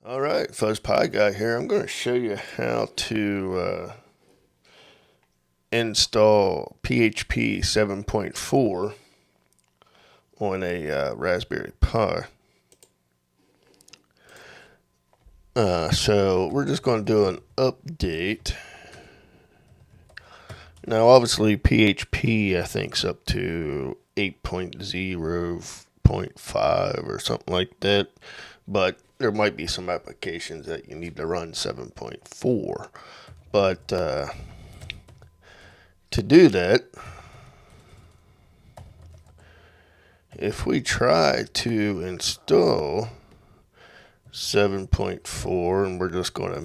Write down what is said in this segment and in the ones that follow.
All right, Fuzz Pie Guy here. I'm going to show you how to install PHP 7.4 on a Raspberry Pi. So we're just going to do an update. Now, obviously, PHP, I think, is up to 8.0.5 or something like that. But there might be some applications that you need to run 7.4. But to do that, if we try to install 7.4, and we're just going to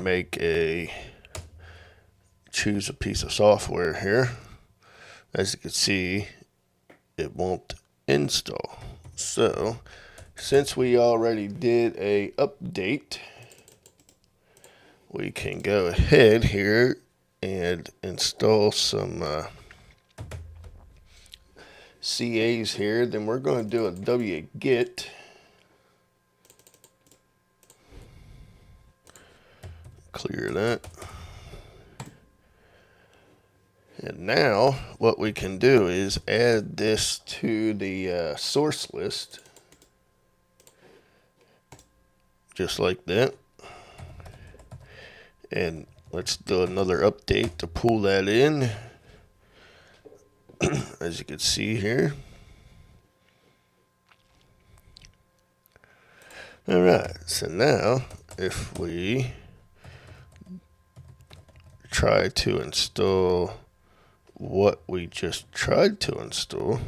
choose a piece of software here, as you can see, it won't install. So, since we already did a update, we can go ahead here and install some CAs here. Then we're going to do a wget. Clear that. And now what we can do is add this to the source list. Just like that. And let's do another update to pull that in. As you can see here. Alright, so now if we try to install what we just tried to install,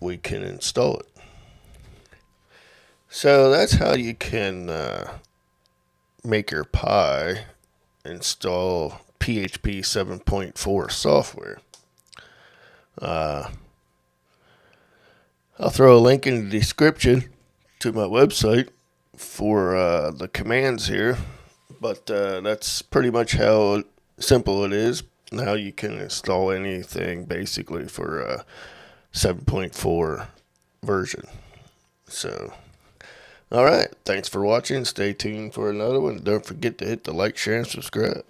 we can install it. So that's how you can make your Pi install PHP 7.4 software. I'll throw a link in the description to my website for the commands here, but that's pretty much how simple it is. Now you can install anything basically for 7.4 version. So, all right, thanks for watching. Stay tuned for another one. Don't forget to hit the like, share, and subscribe.